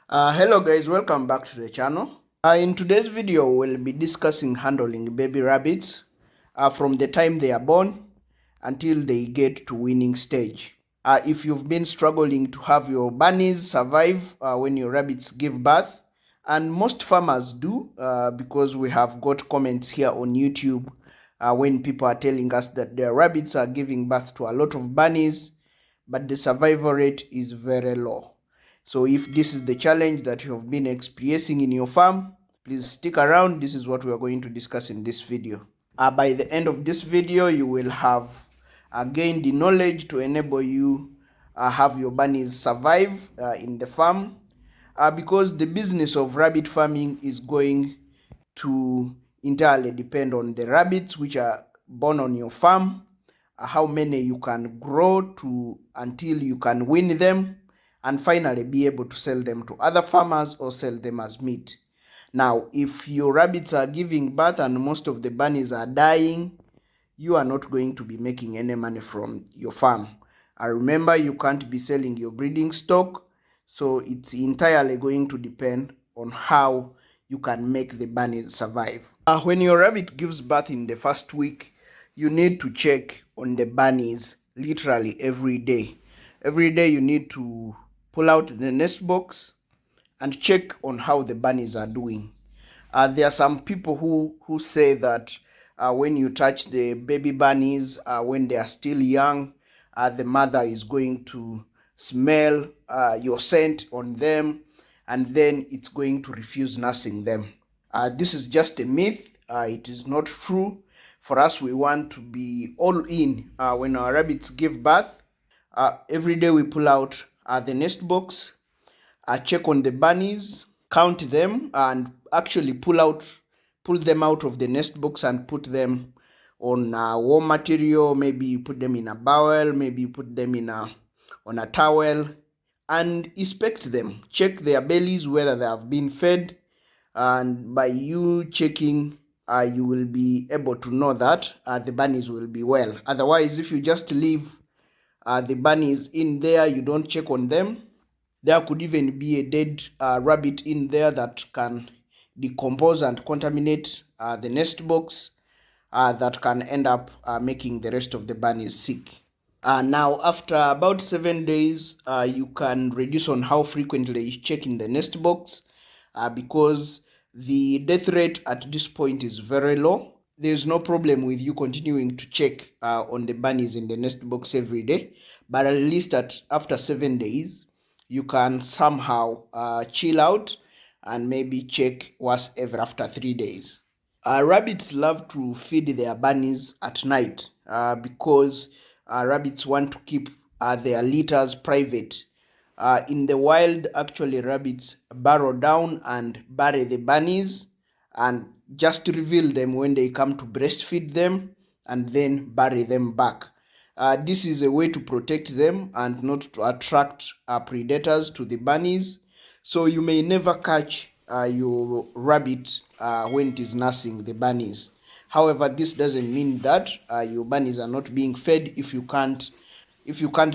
Hello guys, welcome back to the channel. In today's video, we'll be discussing handling baby rabbits from the time they are born until they get to weaning stage. If you've been struggling to have your bunnies survive when your rabbits give birth, and most farmers do because we have got comments here on YouTube when people are telling us that their rabbits are giving birth to a lot of bunnies, but the survival rate is very low. So if this is the challenge that you have been experiencing in your farm, please stick around. This is what we are going to discuss in this video. By the end of this video, you will have gained the knowledge to enable you have your bunnies survive in the farm, because the business of rabbit farming is going to entirely depend on the rabbits which are born on your farm, how many you can grow to until you can wean them, and finally be able to sell them to other farmers or sell them as meat. Now, if your rabbits are giving birth and most of the bunnies are dying, you are not going to be making any money from your farm. Remember, you can't be selling your breeding stock, so it's entirely going to depend on how you can make the bunnies survive. When your rabbit gives birth in the first week, you need to check on the bunnies literally every day. Every day you need to pull out the nest box and check on how the bunnies are doing. There are some people who say that when you touch the baby bunnies when they are still young, the mother is going to smell your scent on them, and then it's going to refuse nursing them. This is just a myth. It is not true. For us, we want to be all in when our rabbits give birth. Every day we pull out the nest box, check on the bunnies, count them, and actually pull them out of the nest box and put them on warm material. Maybe you put them in a bowl, maybe you put them on a towel, and inspect them. Check their bellies whether they have been fed, and by you checking, you will be able to know that the bunnies will be well. Otherwise, if you just leave the bunnies in there, you don't check on them, there could even be a dead rabbit in there that can decompose and contaminate the nest box, that can end up making the rest of the bunnies sick. Now, after about 7 days, you can reduce on how frequently you check in the nest box, because the death rate at this point is very low. There's no problem with you continuing to check on the bunnies in the nest box every day, but at least after 7 days, you can somehow chill out and maybe check once ever after 3 days. Rabbits love to feed their bunnies at night because rabbits want to keep their litters private. In the wild, actually, rabbits burrow down and bury the bunnies and just reveal them when they come to breastfeed them and then bury them back. This is a way to protect them and not to attract predators to the bunnies. So you may never catch your rabbit when it is nursing the bunnies. However, this doesn't mean that your bunnies are not being fed if you can't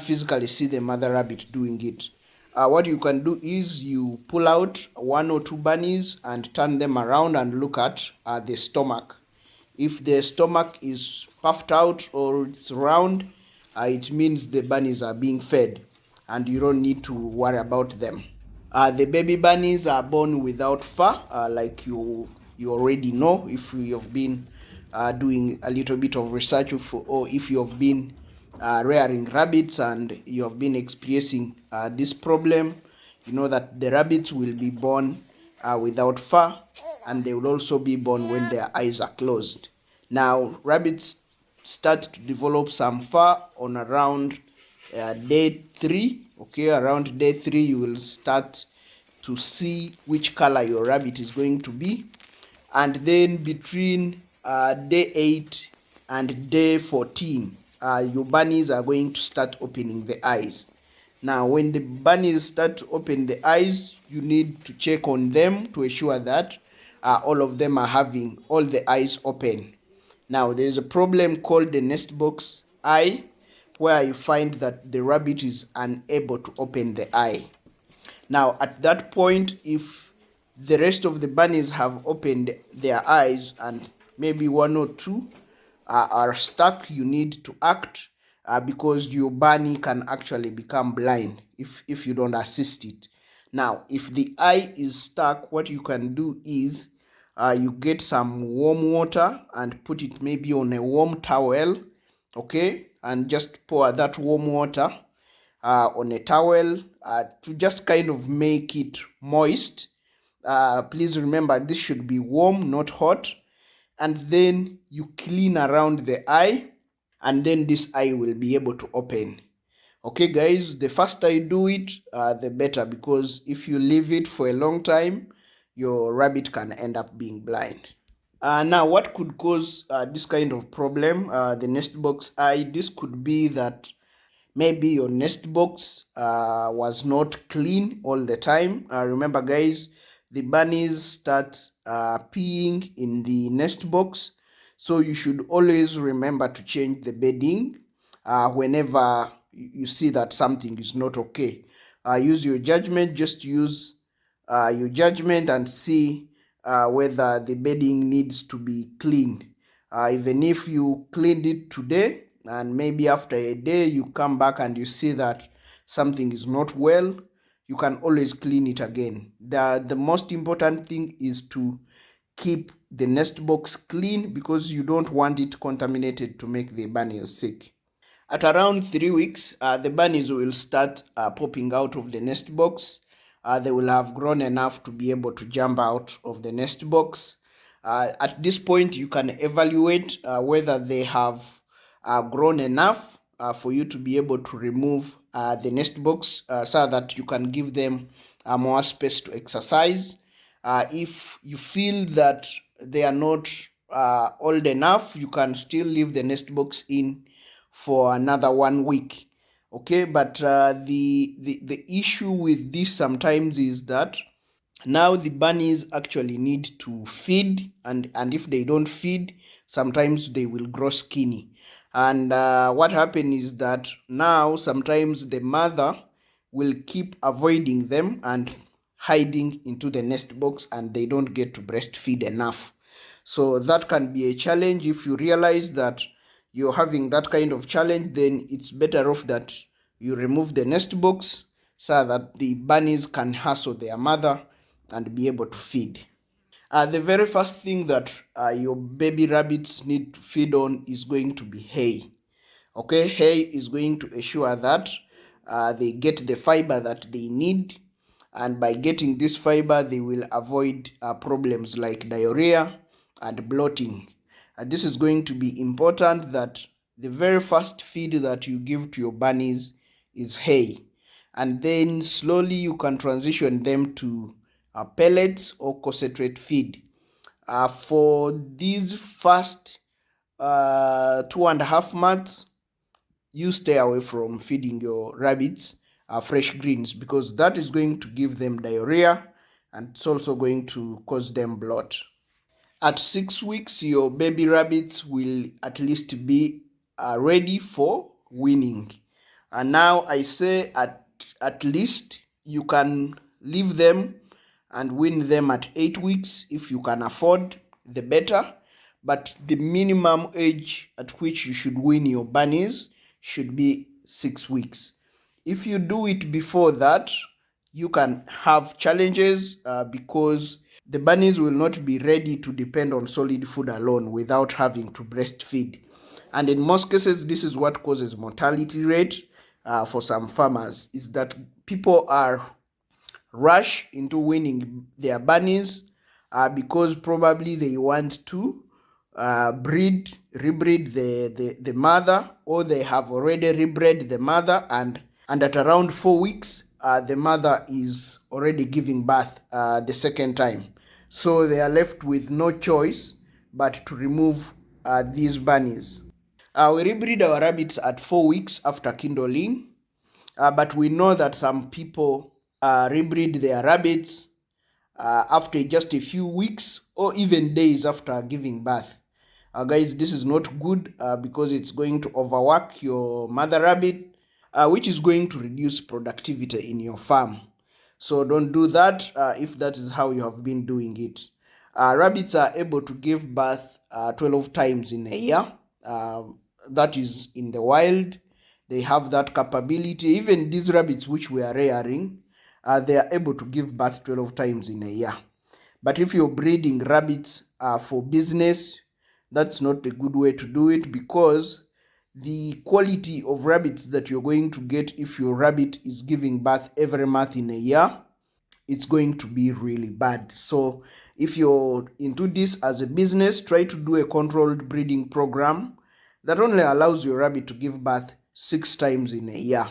physically see the mother rabbit doing it. What you can do is you pull out 1 or 2 bunnies and turn them around and look at the stomach. If the stomach is puffed out or it's round, it means the bunnies are being fed and you don't need to worry about them. The baby bunnies are born without fur, like you already know if you have been doing a little bit of research, or if you have been rearing rabbits and you have been experiencing this problem. You know that the rabbits will be born without fur, and they will also be born when their eyes are closed. Now, rabbits start to develop some fur on around day 3. Okay, around day 3 you will start to see which color your rabbit is going to be, and then between day 8 and day 14, your bunnies are going to start opening the eyes. Now, when the bunnies start to open the eyes, you need to check on them to ensure that all of them are having all the eyes open. Now, there is a problem called the nest box eye, where you find that the rabbit is unable to open the eye. Now, at that point, if the rest of the bunnies have opened their eyes and maybe one or two are stuck, you need to act because your bunny can actually become blind if you don't assist it. Now, if the eye is stuck, what you can do is you get some warm water and put it maybe on a warm towel, okay, and just pour that warm water on a towel to just kind of make it moist. Please remember this should be warm, not hot. And then you clean around the eye, and then this eye will be able to open. Okay, guys, the faster you do it, the better, because if you leave it for a long time, your rabbit can end up being blind. Now, what could cause this kind of problem, the nest box eye? This could be that maybe your nest box was not clean all the time. Remember, guys, the bunnies start peeing in the nest box, so you should always remember to change the bedding whenever you see that something is not okay. Use your judgment, just use your judgment and see whether the bedding needs to be cleaned. Even if you cleaned it today and maybe after a day you come back and you see that something is not well, you can always clean it again. The most important thing is to keep the nest box clean because you don't want it contaminated to make the bunnies sick. At around 3 weeks, the bunnies will start popping out of the nest box. They will have grown enough to be able to jump out of the nest box. At this point, you can evaluate whether they have grown enough for you to be able to remove the nest box so that you can give them more space to exercise. If you feel that they are not old enough, you can still leave the nest box in for another 1 week. Okay, but the issue with this sometimes is that now the bunnies actually need to feed, and if they don't feed, sometimes they will grow skinny. And what happens is that now sometimes the mother will keep avoiding them and hiding into the nest box, and they don't get to breastfeed enough. So that can be a challenge. If you realize that you're having that kind of challenge, then it's better off that you remove the nest box so that the bunnies can hustle their mother and be able to feed. The very first thing that your baby rabbits need to feed on is going to be hay. Okay, hay is going to ensure that they get the fiber that they need, and by getting this fiber, they will avoid problems like diarrhea and bloating. This is going to be important that the very first feed that you give to your bunnies is hay, and then slowly you can transition them to pellets or concentrate feed. For these first 2.5 months, you stay away from feeding your rabbits fresh greens because that is going to give them diarrhea and it's also going to cause them bloat. At 6 weeks, your baby rabbits will at least be ready for weaning. And now I say at least you can leave them and wean them at 8 weeks if you can afford, the better. But the minimum age at which you should wean your bunnies should be 6 weeks. If you do it before that, you can have challenges because the bunnies will not be ready to depend on solid food alone without having to breastfeed. And in most cases, this is what causes mortality rate for some farmers, is that people are rush into weaning their bunnies because probably they want to rebreed the mother, or they have already rebred the mother, and at around 4 weeks, the mother is already giving birth the second time. So they are left with no choice but to remove these bunnies. We rebreed our rabbits at 4 weeks after kindling, but we know that some people rebreed their rabbits after just a few weeks or even days after giving birth. Guys, this is not good because it's going to overwork your mother rabbit, which is going to reduce productivity in your farm. So don't do that if that is how you have been doing it. Rabbits are able to give birth 12 times in a year. That is in the wild. They have that capability. Even these rabbits which we are rearing, they are able to give birth 12 times in a year. But if you're breeding rabbits for business, that's not a good way to do it, because the quality of rabbits that you're going to get if your rabbit is giving birth every month in a year, it's going to be really bad. So if you're into this as a business, try to do a controlled breeding program that only allows your rabbit to give birth 6 times in a year.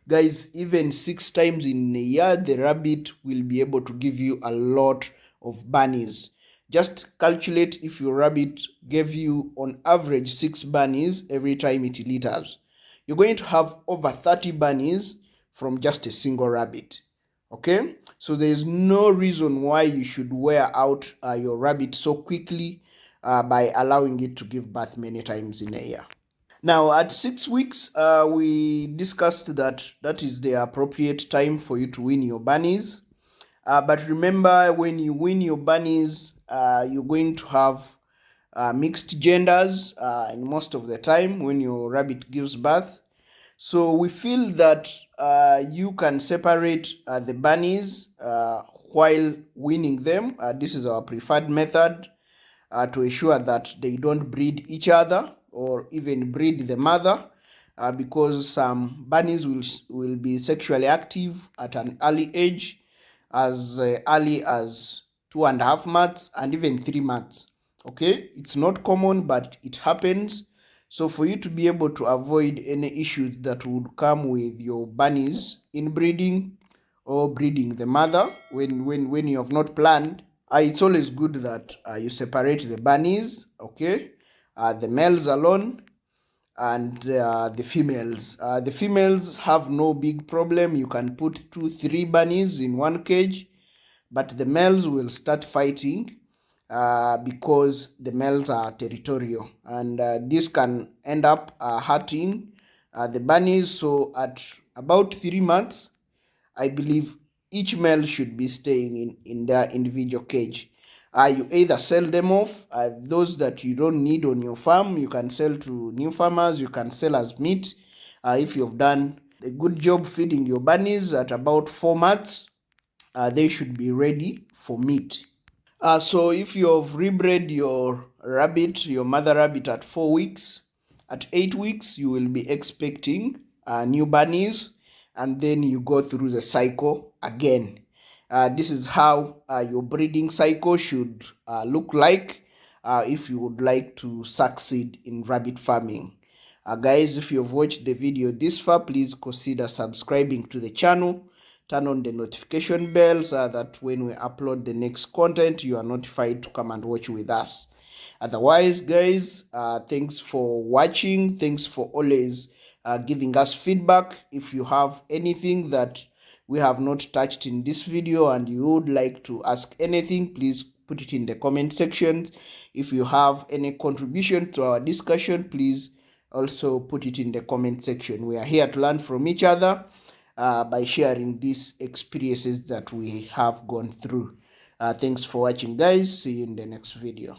Guys, even 6 times in a year, the rabbit will be able to give you a lot of bunnies. Just calculate if your rabbit gave you on average 6 bunnies every time it litters. You're going to have over 30 bunnies from just a single rabbit. Okay, so there is no reason why you should wear out your rabbit so quickly by allowing it to give birth many times in a year. Now, at 6 weeks, we discussed that is the appropriate time for you to wean your bunnies. But remember, when you wean your bunnies, you're going to have mixed genders and most of the time when your rabbit gives birth. So we feel that you can separate the bunnies while weaning them. This is our preferred method to ensure that they don't breed each other or even breed the mother, because some bunnies will be sexually active at an early age, as early as 2.5 months and even 3 months. Okay, it's not common, but it happens. So for you to be able to avoid any issues that would come with your bunnies inbreeding or breeding the mother when you have not planned, it's always good that you separate the bunnies, okay? The males alone and the females. The females have no big problem. You can put 2, 3 bunnies in one cage, but the males will start fighting because the males are territorial, and this can end up hurting the bunnies. So at about 3 months, I believe each male should be staying in their individual cage. You either sell them off, those that you don't need on your farm, you can sell to new farmers, you can sell as meat. If you've done a good job feeding your bunnies, at about 4 months, they should be ready for meat. So if you have rebred your rabbit, your mother rabbit at 4 weeks, at 8 weeks, you will be expecting new bunnies, and then you go through the cycle again. This is how your breeding cycle should look like if you would like to succeed in rabbit farming. Guys, if you've watched the video this far, please consider subscribing to the channel. Turn on the notification bell so that when we upload the next content, you are notified to come and watch with us. Otherwise, guys, thanks for watching. Thanks for always giving us feedback. If you have anything that we have not touched in this video and you would like to ask anything, please put it in the comment section. If you have any contribution to our discussion, please also put it in the comment section. We are here to learn from each other by sharing these experiences that we have gone through. Thanks for watching, guys. See you in the next video.